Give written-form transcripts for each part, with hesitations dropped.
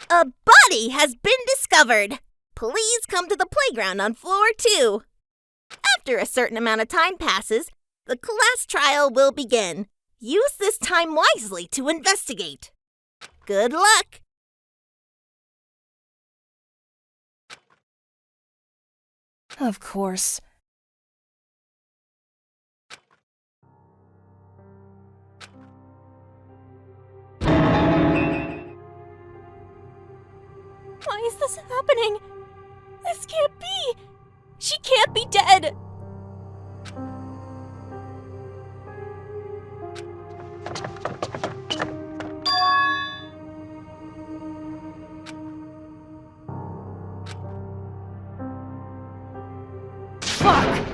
A body has been discovered. Please come to the playground on floor 2. After a certain amount of time passes, the class trial will begin. Use this time wisely to investigate. Good luck! Of course. Why is this happening? This can't be! She can't be dead! Fuck!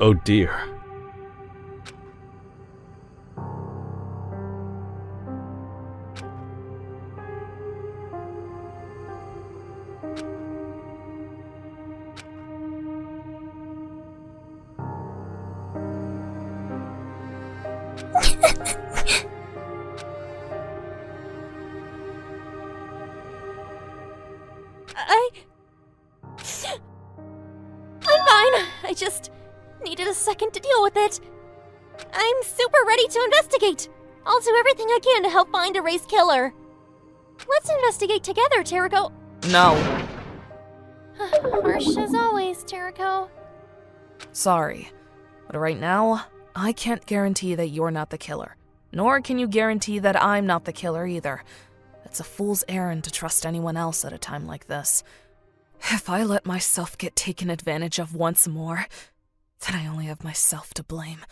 Oh dear. I'm fine. I just needed a second to deal with it. I'm super ready to investigate. I'll do everything I can to help find Array's killer. Let's investigate together, Teriko. No. Harsh as always, Teriko. Sorry. But right now, I can't guarantee that you're not the killer. Nor can you guarantee that I'm not the killer either. It's a fool's errand to trust anyone else at a time like this. If I let myself get taken advantage of once more, then I only have myself to blame.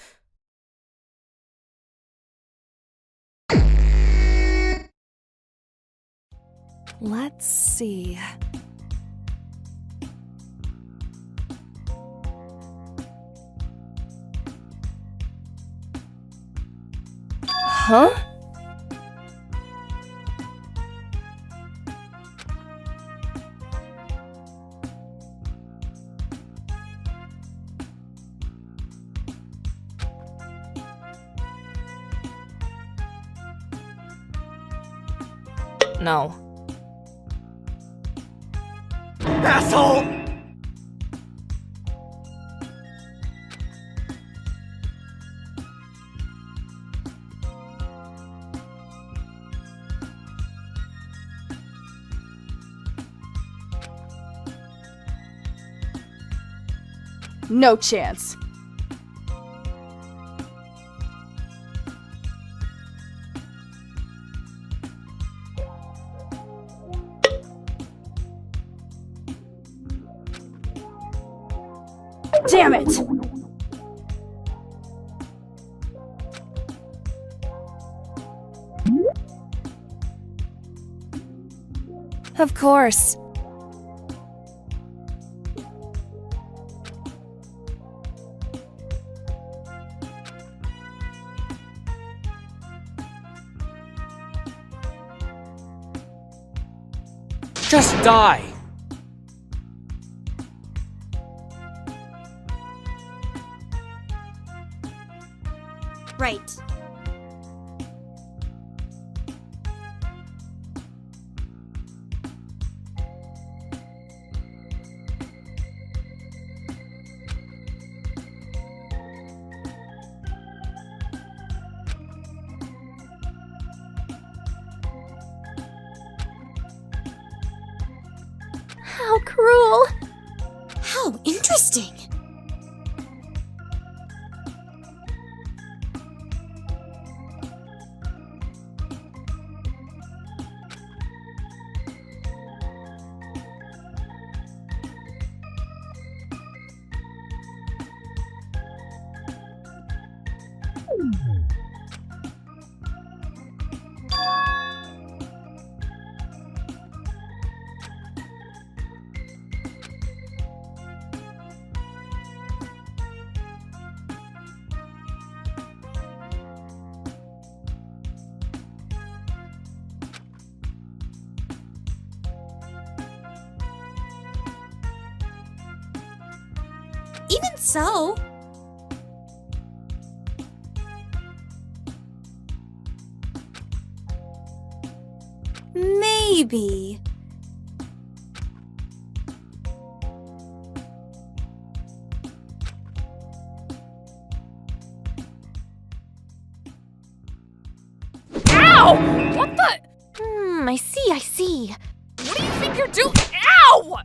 Let's see. Huh? No. Asshole! No chance. Damn it! Of course. Just die! Right. How cruel. How interesting! Even so, Maybe. Ow! What the? I see. What do you think you're doing? Ow!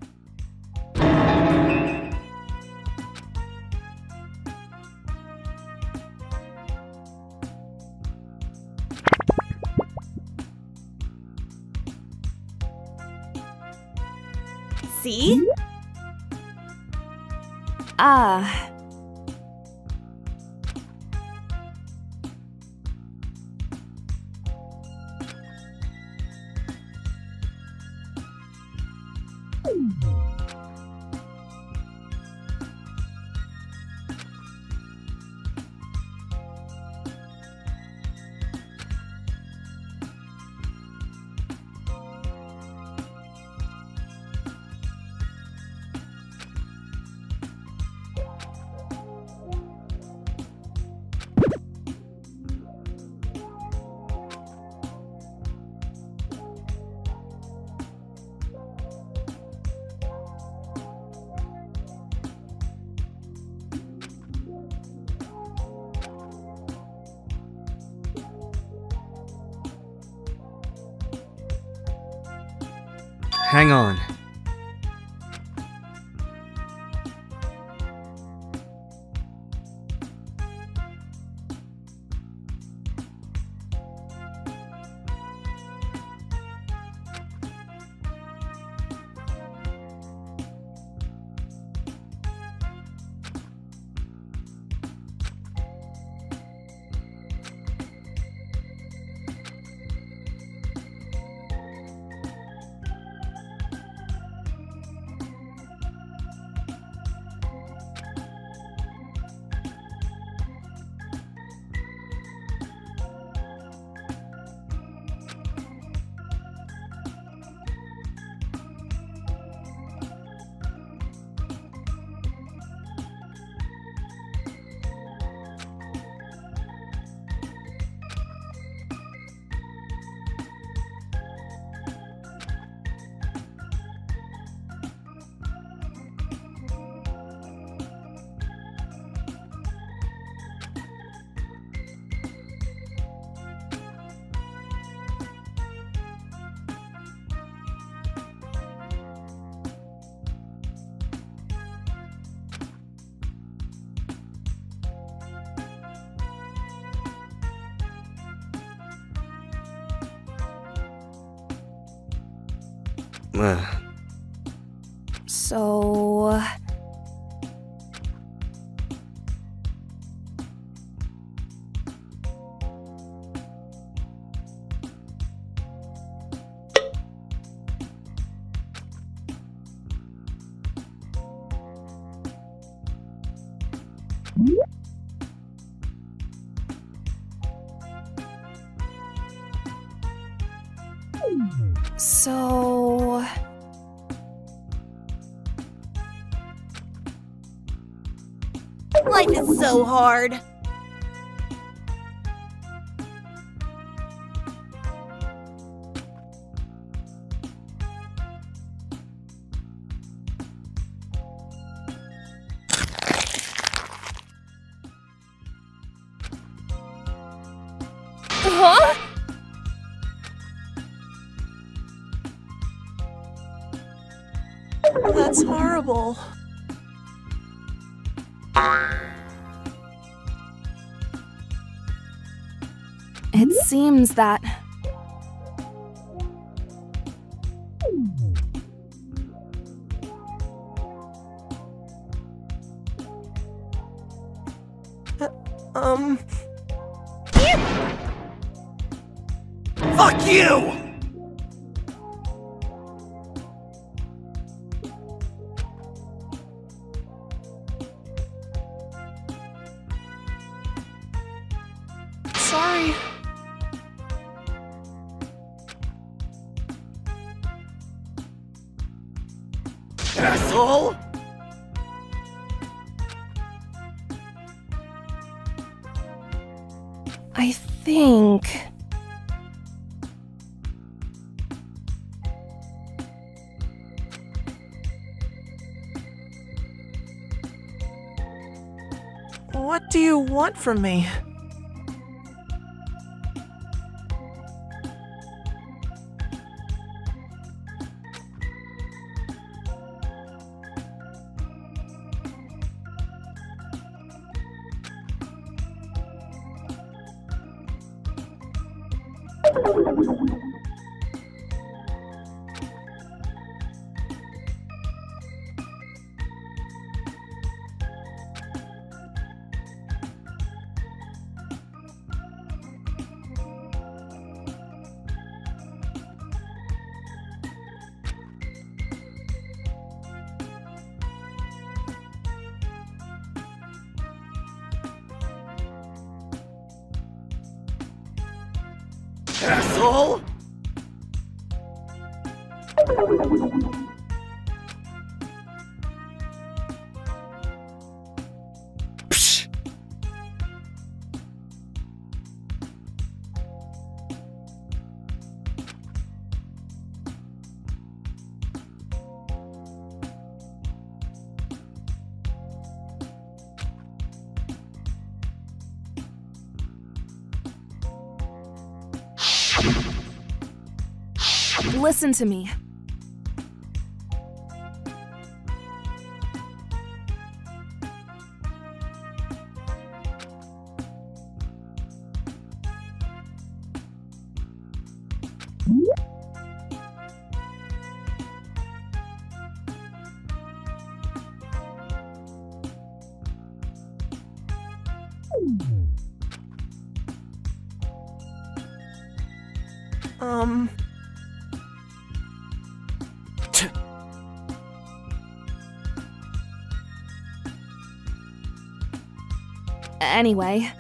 See? Hang on. So... Life is so hard. Huh? That's horrible. It seems that... Fuck you! Sorry. Asshole! I think... What do you want from me? Asshole! Psh! Listen to me. Anyway.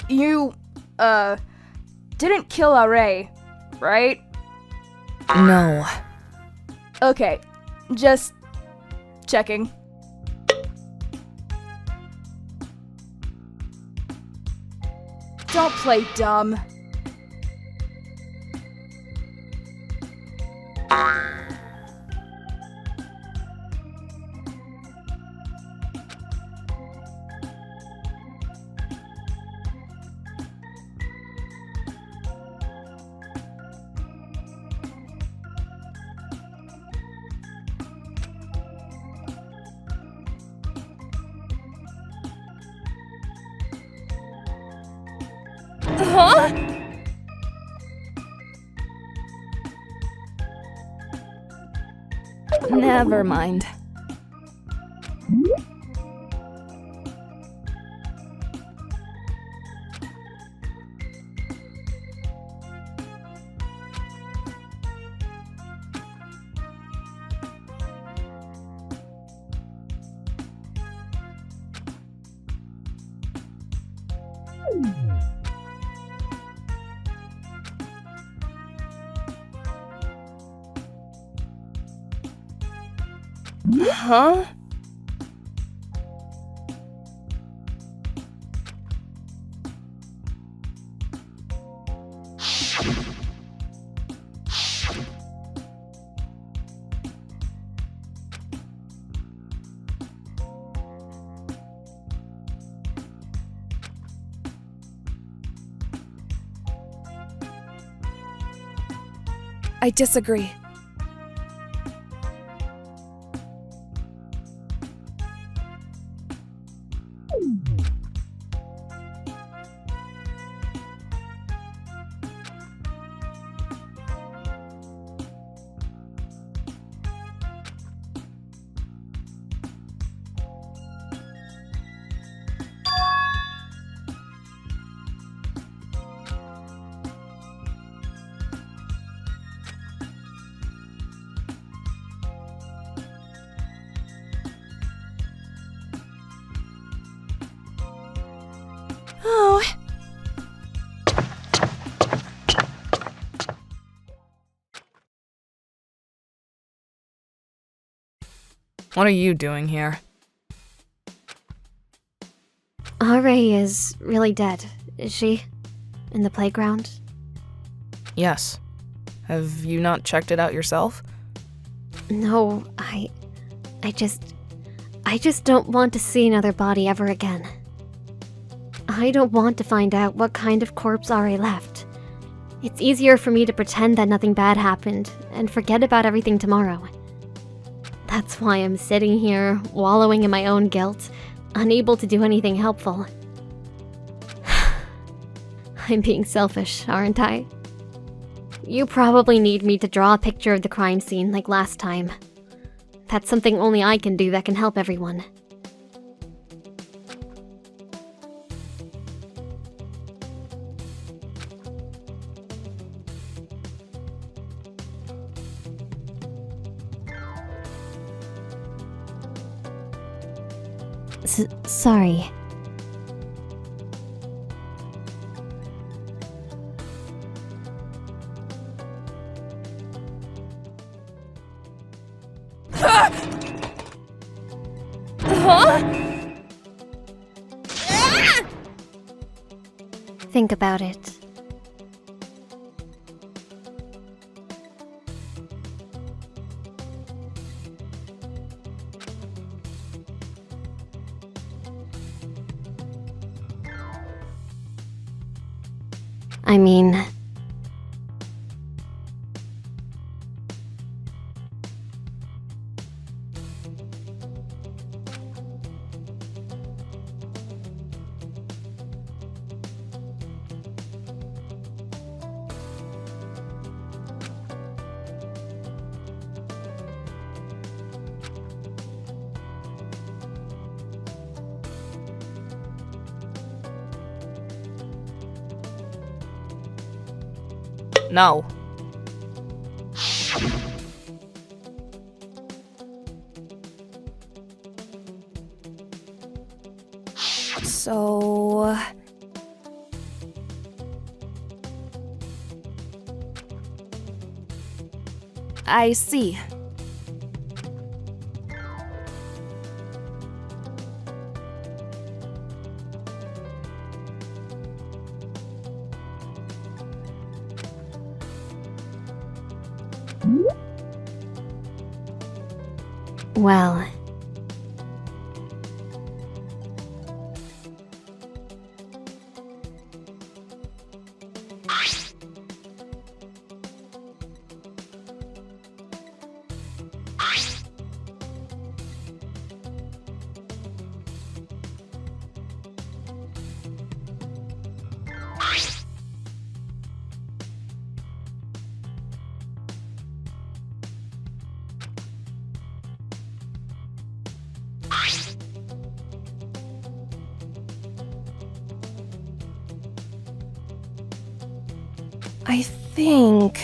You, didn't kill Array, right? No. Okay, just checking. Don't play dumb. Huh? Never mind. Huh? I disagree. What are you doing here? Arei is really dead, is she? In the playground? Yes. Have you not checked it out yourself? No, I just don't want to see another body ever again. I don't want to find out what kind of corpse Arei left. It's easier for me to pretend that nothing bad happened and forget about everything tomorrow. That's why I'm sitting here, wallowing in my own guilt, unable to do anything helpful. I'm being selfish, aren't I? You probably need me to draw a picture of the crime scene like last time. That's something only I can do that can help everyone. Sorry. Think about it. I mean... No. So... I see. Well... I think...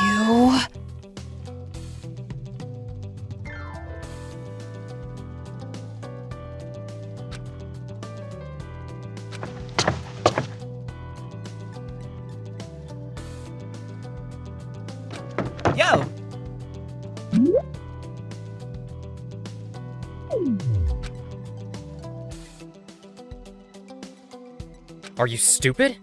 You... Yo! Are you stupid?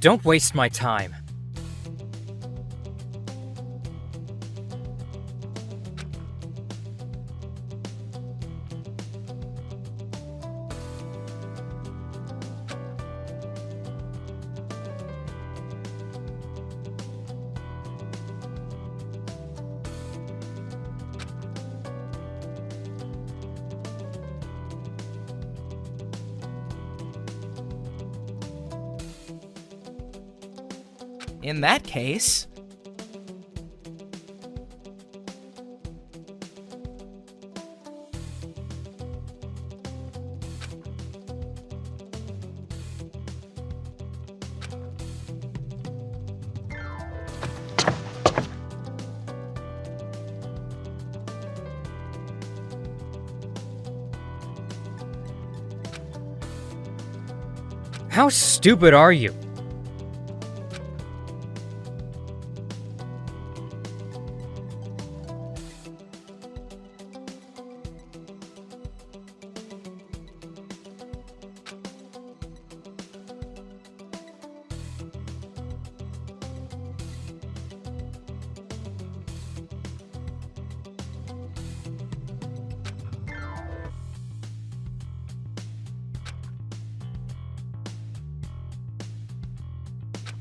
Don't waste my time. In that case... How stupid are you?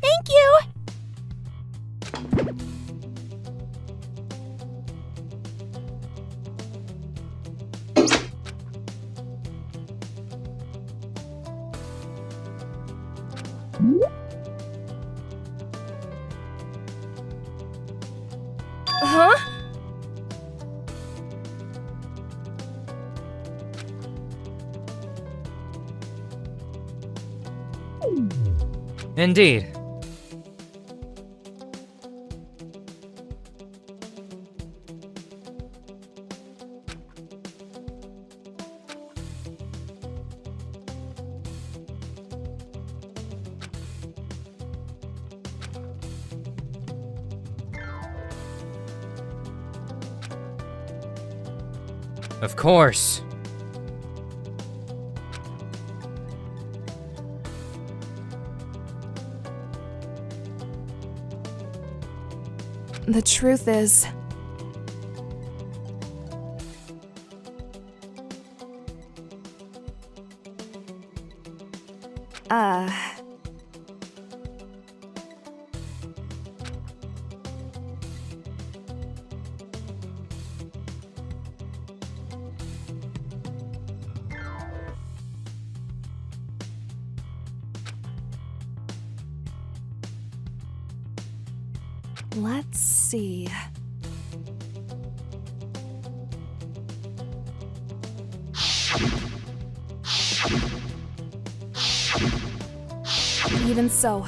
Thank you! Huh? Indeed. Of course. The truth is, let's see. Even so.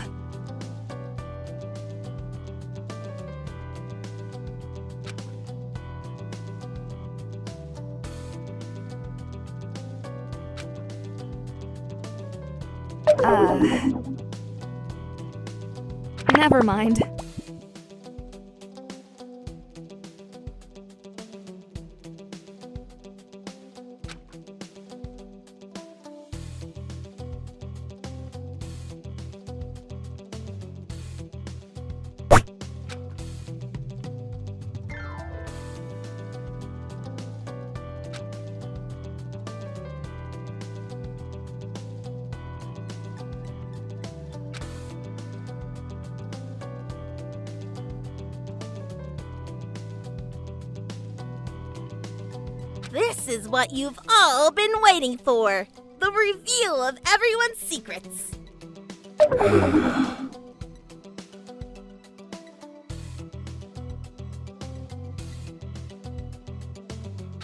Never mind. This is what you've all been waiting for. The reveal of everyone's secrets.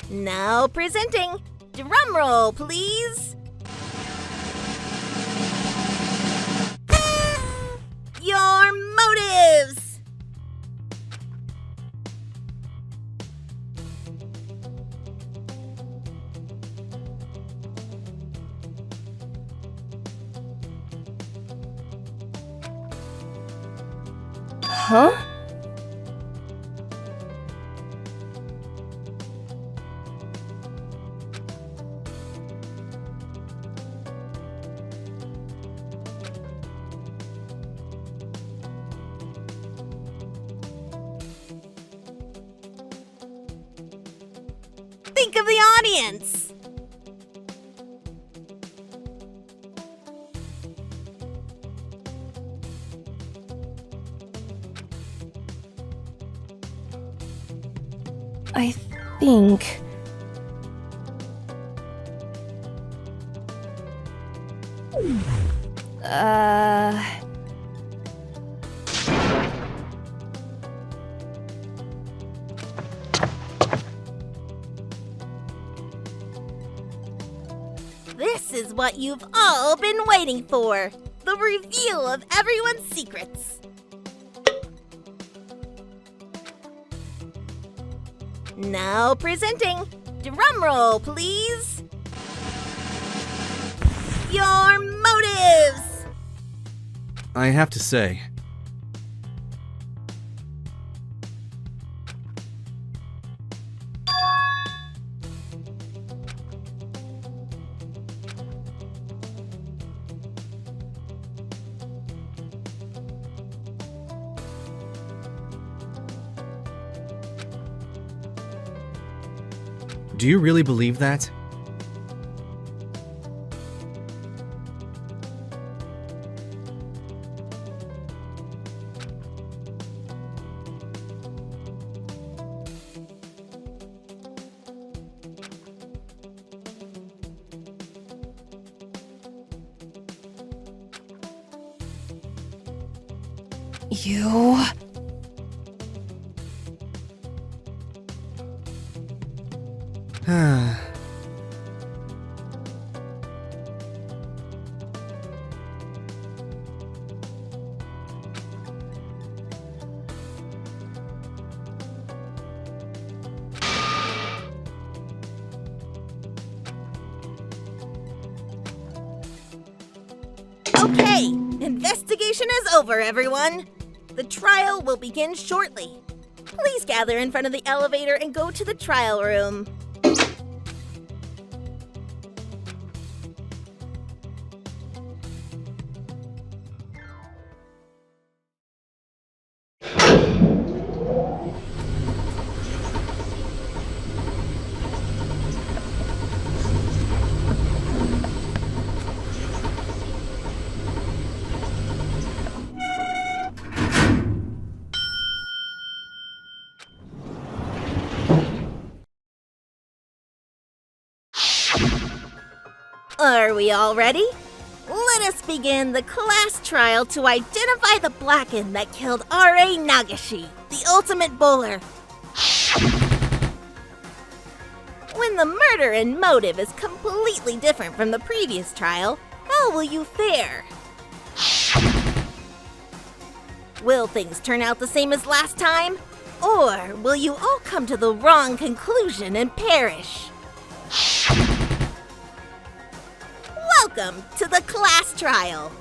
Now presenting. Drum roll, please. Your motives. Huh? Think of the audience. I think... is what you've all been waiting for. The reveal of everyone's secrets. Now presenting. Drumroll, please. Your motives! I have to say, do you really believe that? You. Okay, investigation is over, everyone. The trial will begin shortly. Please gather in front of the elevator and go to the trial room. Are we all ready? Let us begin the class trial to identify the Blacken that killed R.A. Nagashi, the ultimate bowler. When the murder and motive is completely different from the previous trial, how will you fare? Will things turn out the same as last time? Or will you all come to the wrong conclusion and perish? Welcome to the class trial.